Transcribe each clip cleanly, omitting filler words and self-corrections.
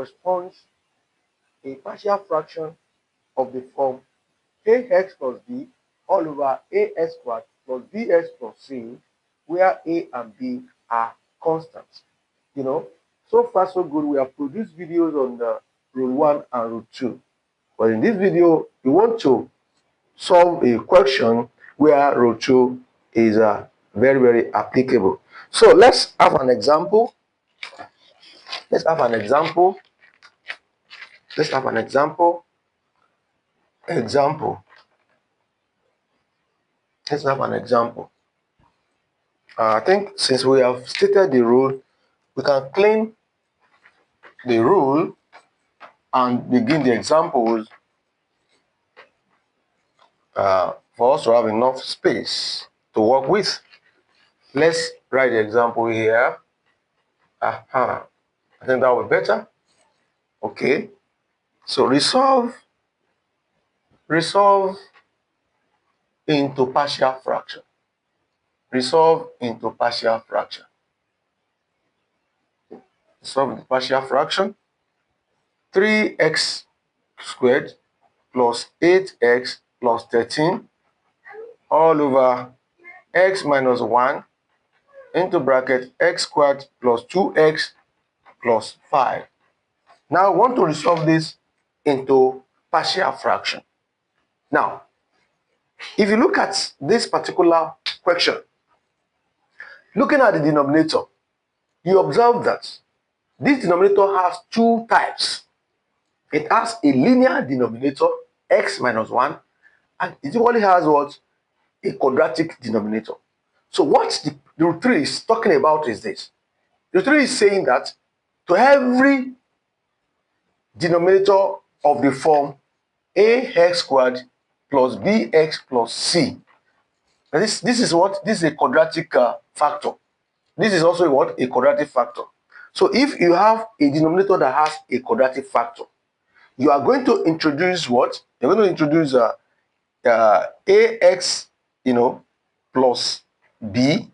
corresponds a partial fraction of the form ax plus b all over ax squared plus bx plus c, where a and b are constants. So far so good. We have produced videos on the rule 1 and rule 2. But in this video, we want to solve a question where rule 2 is very, very applicable. So let's have an example. Let's have an example. I think since we have stated the rule, we can claim the rule and begin the examples for us to have enough space to work with. Let's write the example here. I think that will be better. Okay. So resolve into partial fraction. Resolve into partial fraction. 3x squared plus 8x plus 13 all over x minus 1 into bracket x squared plus 2x plus 5. Now I want to resolve this into partial fraction. Now, if you look at this particular question, looking at the denominator, you observe that this denominator has two types. It has a linear denominator, x minus 1, and it equally has what? A quadratic denominator. So what the rule 3 is talking about is this. Rule 3 is saying that to every denominator of the form ax squared plus bx plus c. Now this is what? This is a quadratic factor. This is also what? A quadratic factor. So if you have a denominator that has a quadratic factor, you are going to introduce what? You're going to introduce ax, plus b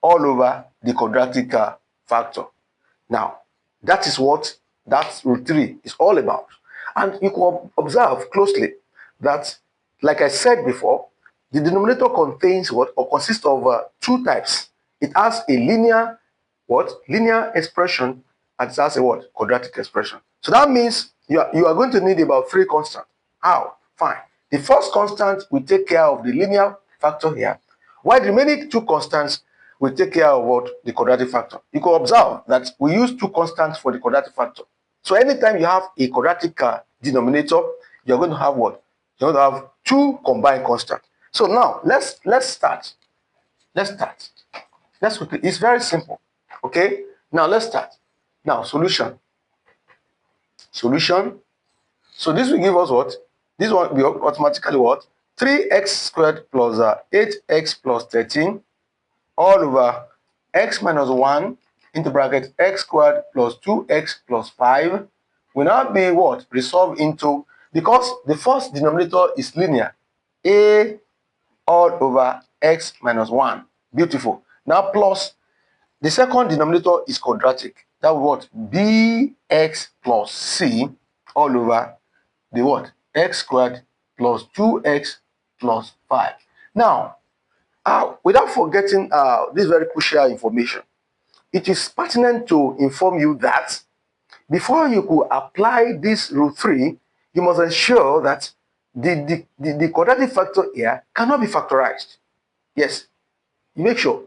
all over the quadratic factor. Now, that is what that rule 3 is all about. And you can observe closely that, like I said before, the denominator contains what? Or consists of two types. It has a linear expression, and it has a what? Quadratic expression. So that means you are going to need about 3 constants. How? Fine. The first constant will take care of the linear factor here, while the remaining 2 constants will take care of what? The quadratic factor. You can observe that we use 2 constants for the quadratic factor. So anytime you have a quadratic denominator, you're going to have what? You're going to have 2 combined constants. So now let's start. Let's quickly. It's very simple. Okay. Now let's start. Now solution. So this will give us what? This one will automatically what? 3x squared plus 8x plus 13 all over x minus 1 into bracket x squared plus 2x plus 5 will now be what? Resolved into, because the first denominator is linear, a all over x minus 1. Beautiful. Now plus the second denominator is quadratic. That will what? Bx plus c all over the what? X squared plus 2x plus 5. Now, without forgetting this very crucial information, it is pertinent to inform you that before you could apply this rule 3, you must ensure that the quadratic factor here cannot be factorized. Yes, you make sure.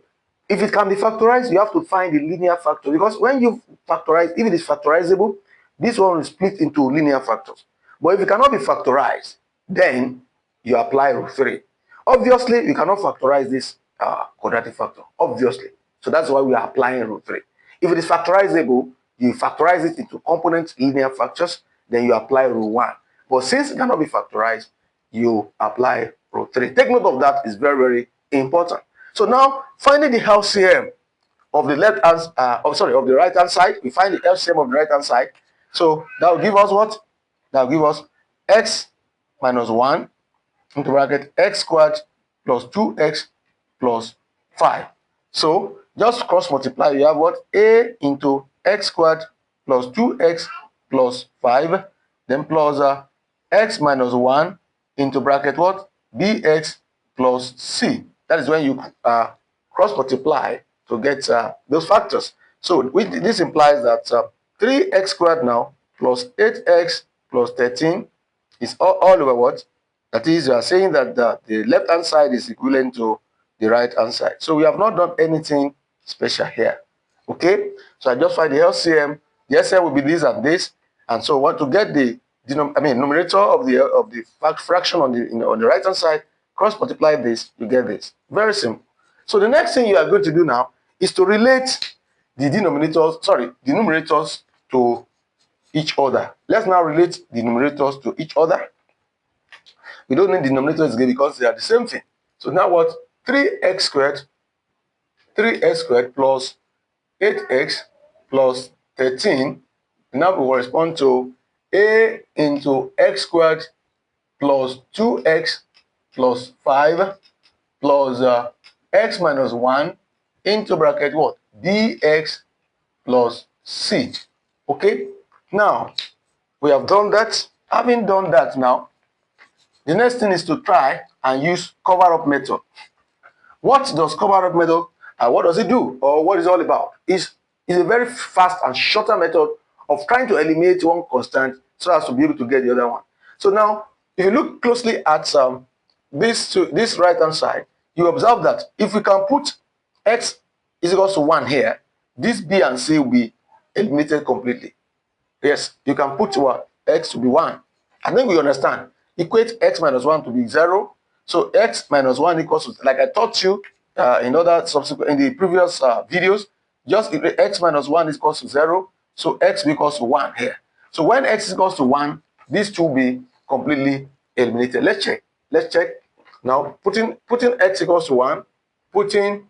If it can be factorized, you have to find the linear factor, because when you factorize, if it is factorizable, this one will split into linear factors. But if it cannot be factorized, then you apply rule 3. Obviously, you cannot factorize this quadratic factor, obviously. So that's why we are applying rule 3. If it is factorizable, you factorize it into component linear factors, then you apply rule 1. But since it cannot be factorized, you apply rule 3. Take note of that, it's very, very important. So now, finding the LCM of the of the right hand side, we find the LCM of the right hand side. So that will give us what? That will give us x minus 1 into bracket x squared plus 2x plus 5. So just cross multiply, you have what? A into x squared plus 2x plus 5, then plus x minus 1 into bracket what? bx plus c. That is when you cross multiply to get those factors. So this implies that 3x squared now plus 8x plus 13 is all over what? That is, you are saying that the left hand side is equivalent to the right hand side. So we have not done anything special here. Okay, so I just find the LCM. The LCM will be this and this, and so want to get the numerator of the fraction on the right hand side. Cross multiply this, you get this. Very simple. So the next thing you are going to do now is to relate the numerators to each other. Let's now relate the numerators to each other. We don't need the denominators again because they are the same thing. So now what? 3x squared plus 8x plus 13 now will correspond to a into x squared plus 2x plus 5 plus x minus 1 into bracket what? bx plus c. Okay, now we have done that. Having done that now, the next thing is to try and use cover-up method. What does cover-up method and what does it do, or what is it all about? It's a very fast and shorter method of trying to eliminate one constant so as to be able to get the other one. So now, if you look closely at this right-hand side, you observe that if we can put x is equals to 1 here, this b and c will be eliminated completely. Yes, you can put what? X to be 1. I think we understand. Equate x minus 1 to be 0. So x minus 1 equals to, like I taught you in the previous videos, just x minus 1 is equals to 0. So x equals to 1 here. So when x is equals to 1, these two will be completely eliminated. Let's check. Let's check. Now, putting x equals to 1, putting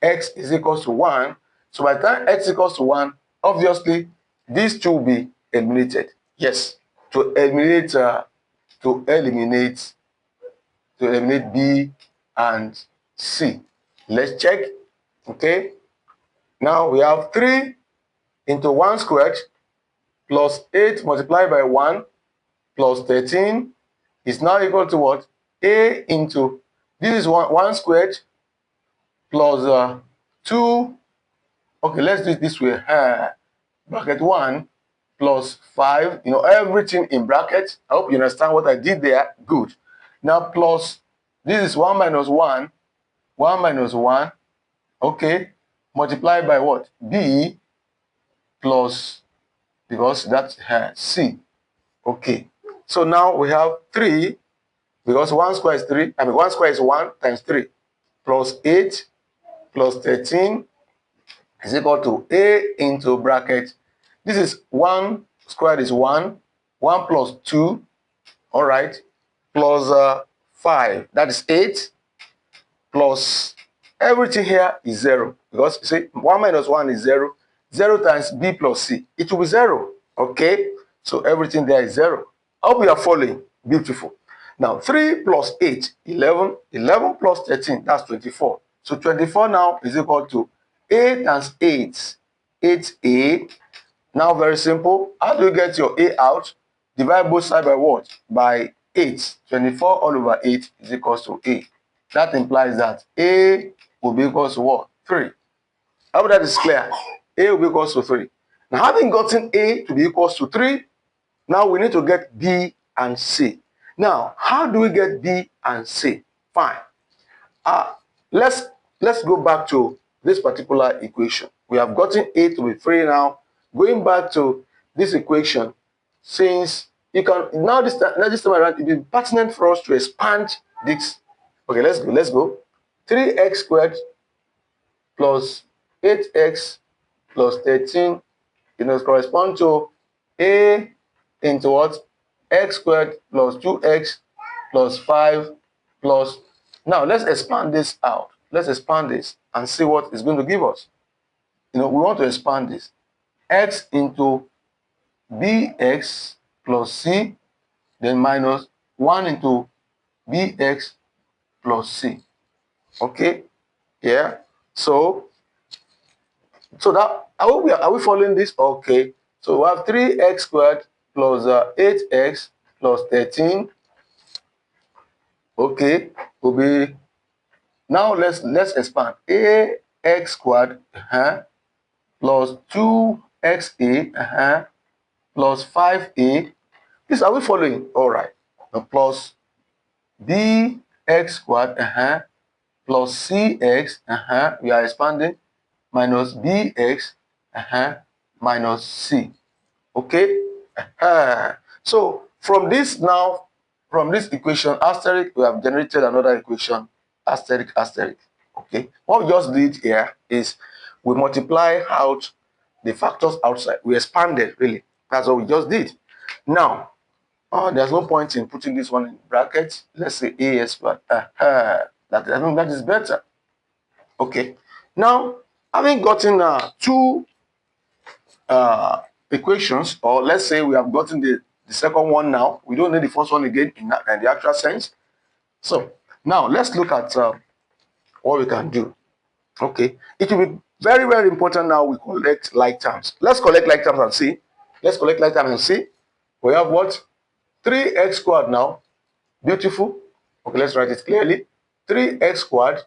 x is equals to 1. So by the time x equals to 1, obviously, these two will be eliminated. Yes, to eliminate B and C. Let's check. Okay. Now we have 3 into 1 squared plus 8 multiplied by 1 plus 13 is now equal to what? A into, this is 1 squared plus 2. Okay, let's do it this way. Bracket 1 plus 5, everything in brackets. I hope you understand what I did there. Good. Now plus, this is 1 minus 1, 1 minus 1, okay, multiplied by what? B plus, because that's C. Okay, so now we have 3, because 1 square is 3, 1 square is 1 times 3, plus 8 plus 13 is equal to A into bracket. This is 1 squared is 1, 1 plus 2, all right, plus 5, that is 8, plus everything here is 0, because you see 1 minus 1 is 0, 0 times B plus C, it will be 0, okay? So everything there is 0. I hope you are following. Beautiful. Now 3 plus 8, 11, 11 plus 13, that's 24. So 24 now is equal to A times 8, 8A. Now very simple. How do you get your A out? Divide both sides by what? By 8. 24 all over 8 is equals to A. That implies that A will be equals to what? 3. I hope that is clear. A will be equals to 3. Now having gotten A to be equals to 3, now we need to get B and C. Now, how do we get B and C? Fine. Let's go back to this particular equation. We have gotten A to be 3 now. Going back to this equation, since you can now this time around, it will be pertinent for us to expand this. Okay, let's go. 3x squared plus 8x plus 13, correspond to A into what? X squared plus 2x plus 5 plus. Now let's expand this out. Let's expand this and see what it's going to give us. We want to expand this. X into bx plus c, then minus 1 into bx plus c. Okay, yeah. So that are we following this? Okay. So we have 3x squared plus 8x plus 13. Okay, will be now let's expand. Ax squared plus 2xa plus 5a. This are we following? All right. Plus bx squared plus cx we are expanding minus bx minus c. Okay. So from this now, from this equation asterisk, we have generated another equation asterisk asterisk. Okay. What we just did here is we multiply out the factors outside. We expanded really. That's what we just did. Now, there's no point in putting this one in brackets. Let's say a squared. That I think that is better. Okay. Now, having gotten two equations, or let's say we have gotten the second one now. We don't need the first one again in the actual sense. So now let's look at what we can do. Okay, it will be very, very important now we collect like terms. Let's collect like terms and see. Let's collect like terms and see. We have what? 3x squared now. Beautiful. Okay, let's write it clearly. 3x squared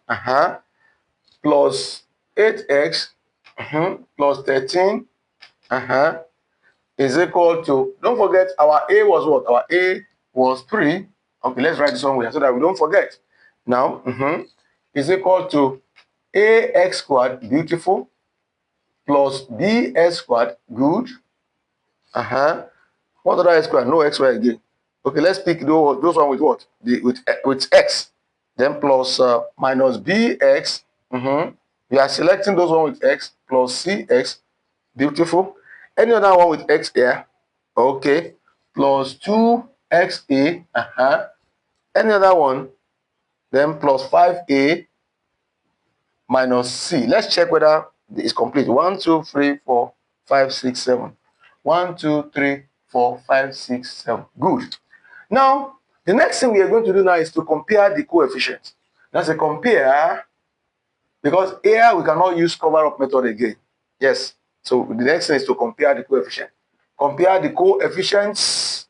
plus 8x plus 13 is equal to, don't forget our a was what? Our a was 3. Okay, let's write this somewhere so that we don't forget. Now, is equal to ax squared, beautiful, plus bx squared, good. What other x squared? No xy again. Okay, let's pick those one with what? With x. Then plus minus bx. We are selecting those one with x plus cx. Beautiful. Any other one with x here? Okay. Plus 2xa. Any other one? Then plus 5a minus c. Let's check whether it's complete. 1, 2, 3, 4, 5, 6, 7. 1, 2, 3, 4, 5, 6, 7. Good. Now, the next thing we are going to do now is to compare the coefficients. That's a compare, because here we cannot use cover-up method again. Yes. So the next thing is to compare the coefficient. Compare the coefficients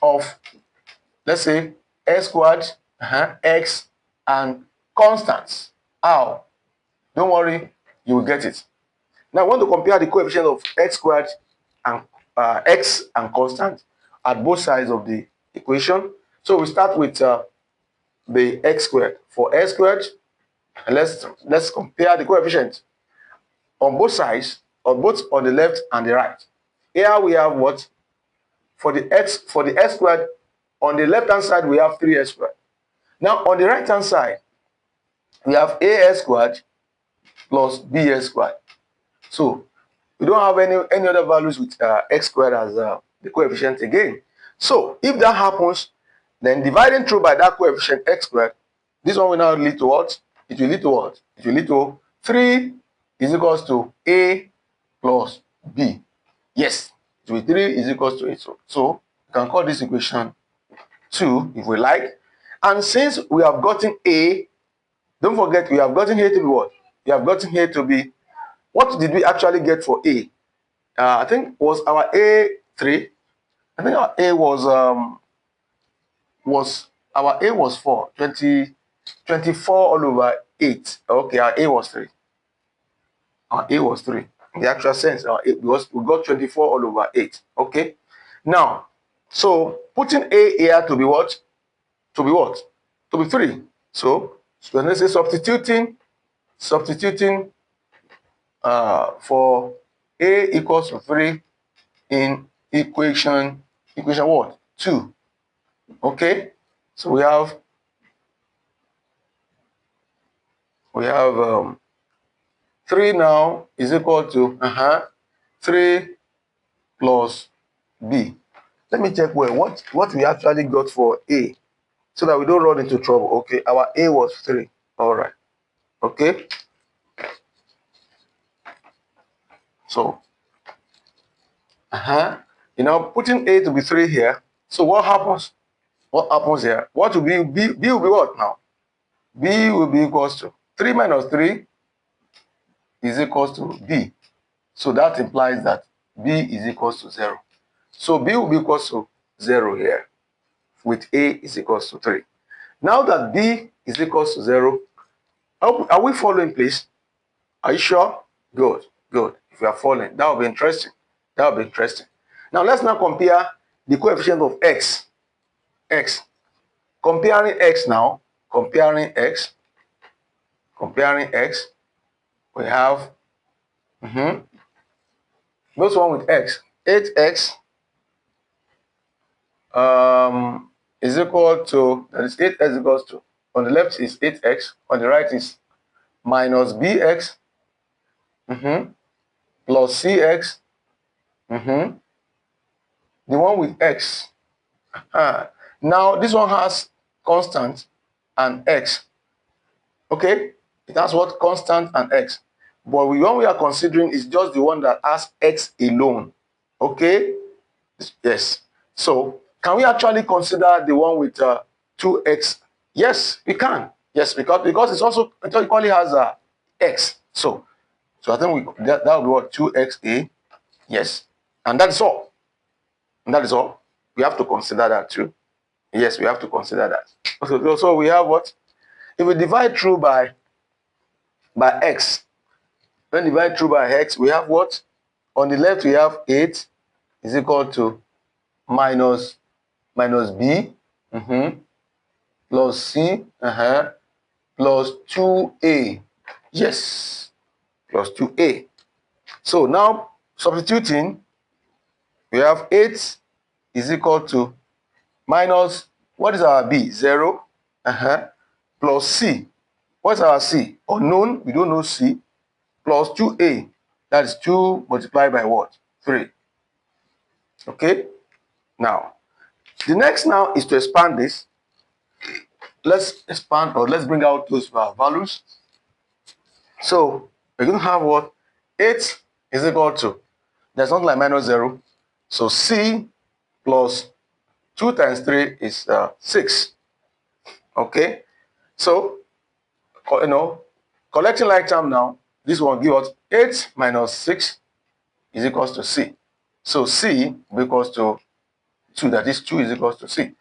of, let's say, x squared, x, and constants. How? Don't worry, you will get it. Now I want to compare the coefficient of x squared and x and constant at both sides of the equation. So we start with the x squared. For x squared, and let's compare the coefficient on both sides, or both on the left and the right. Here we have what? For the x squared, on the left hand side we have 3x squared. Now on the right hand side we have as squared plus bs squared. So we don't have any other values with x squared as the coefficient again. So if that happens, then dividing through by that coefficient x squared, this one will now lead to what? It will lead to what? It will lead to 3 is equals to a plus b. Yes, it will be 3 is equals to 8. So you can call this equation 2 if we like. And since we have gotten a, don't forget we have gotten here to be what? We have gotten here to be, what did we actually get for a? I think was our a 3. I think our a was our a was 4, 24 all over 8. Okay, our a was 3. Our a was 3. In the actual sense, we got 24 all over 8. Okay. Now, so putting a here to be what? To be what? To be 3. So let's say substituting for a equals to 3 in equation what? 2. Okay. So we have 3 now is equal to 3 plus b. Let me check what we actually got for a, so that we don't run into trouble. Okay, our a was 3. All right. Okay. So you know, putting a to be 3 here. So what happens? What happens here? What will be b? B will be what now? B will be equals to 3 minus 3 is equals to b. So that implies that b is equals to 0. So b will be equals to 0 here, with a is equals to 3. Now that b is equals to 0, are we following, please? Are you sure? Good, good. If you are following, that will be interesting. That will be interesting. Now let's now compare the coefficient of x. Comparing x now, comparing x, we have this one with x. 8x is equal to, that is 8x equals to, on the left is 8x, on the right is minus bx plus cx, the one with x. Now this one has constant and x. Okay, it has what? Constant and x. But the one we are considering is just the one that has x alone. Okay, yes. So can we actually consider the one with 2x? Yes, we can. Yes, because it's also, it equally has x. So I think that will be what? 2xa. Yes, and that is all. And that is all. We have to consider that too. Yes, we have to consider that. So we have what? If we divide through by x, when divide through by x, we have what? On the left, we have 8 is equal to minus b plus c plus 2a. Yes, plus 2a. So now substituting, we have 8 is equal to minus, what is our b? 0 plus c. What's our c? Unknown, we don't know c, plus 2a. That is 2 multiplied by what? 3. Okay? Now, the next now is to expand this. Let's expand, or let's bring out those values. So, we're going to have what? 8 is equal to, there's something like minus 0. So, c plus 2 times 3 is 6. Okay? So, collecting like term now, this one give us 8 minus 6 is equals to c. So c equals to 2, that is 2 is equals to c.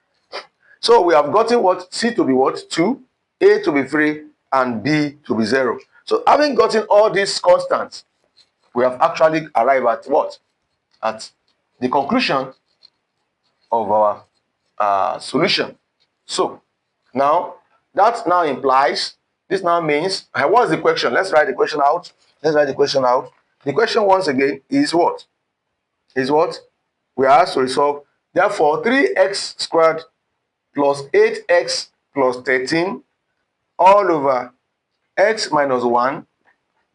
So we have gotten what? C to be what? 2, a to be 3, and b to be 0. So having gotten all these constants, we have actually arrived at what? At the conclusion of our solution. So now, that now implies, this now means, what's the question? Let's write the question out. The question once again is what? We are asked to resolve. Therefore, 3x squared plus 8x plus 13 all over x minus 1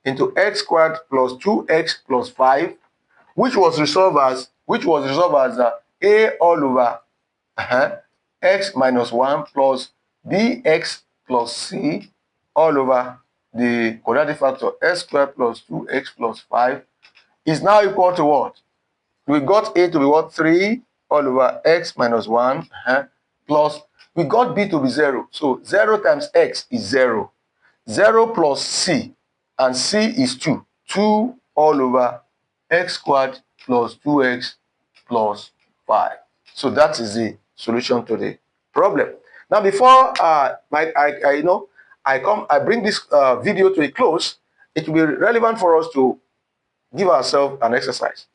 into x squared plus 2x plus 5, which was resolved as a all over x minus 1 plus bx plus c all over the quadratic factor x squared plus 2x plus 5 is now equal to what? We got a to be what? 3 all over x minus 1 plus, we got b to be 0. So 0 times x is 0. 0 plus c, and c is 2. 2 all over x squared plus 2x plus 5. So that is the solution to the problem. Now, before I bring this video to a close, it will be relevant for us to give ourselves an exercise.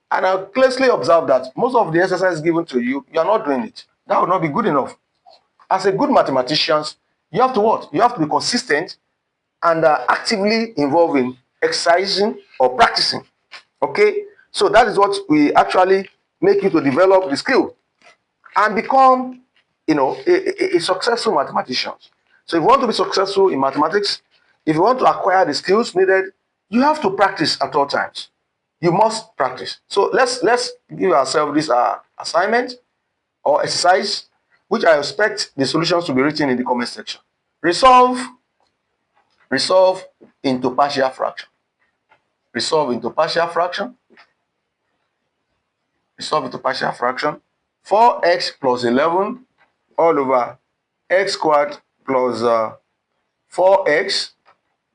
And I closely observe that most of the exercises given to you, you are not doing it. That would not be good enough. As a good mathematician, you have to what? You have to be consistent and actively involved in exercising or practicing. Okay? So that is what we actually make you to develop the skill and become, a successful mathematician. So if you want to be successful in mathematics, if you want to acquire the skills needed, you have to practice at all times. You must practice. So let's give ourselves this assignment or exercise, which I expect the solutions to be written in the comment section. Resolve into partial fraction. Resolve into partial fraction. 4x plus 11 all over x squared plus 4x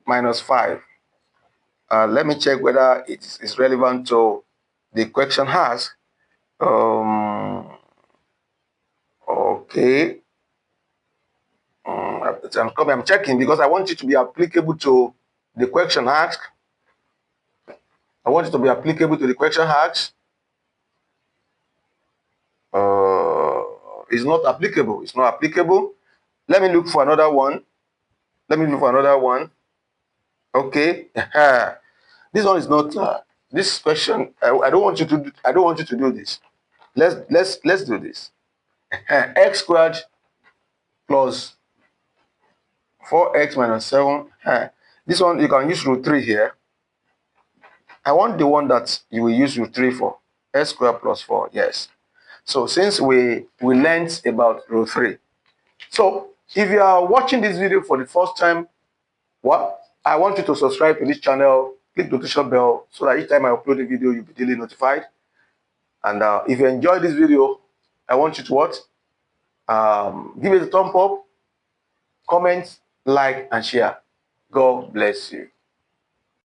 minus 5. Let me check whether it is relevant to the question has. Okay. I'm checking because I want it to be applicable to the question asked. I want it to be applicable to the question asked. It's not applicable. It's not applicable. Let me look for another one. Let me look for another one. Okay. This one is not. This question. I don't want you to. I don't want you to do this. Let's do this. X squared plus 4x minus 7. This one you can use root 3 here. I want the one that you will use root 3 for. X squared plus 4. Yes. So since we learned about root 3. So if you are watching this video for the first time, I want you to subscribe to this channel, click the notification bell so that each time I upload a video, you'll be daily notified. And if you enjoyed this video, I want you to what? Give it a thumb up, comment, like, and share. God bless you.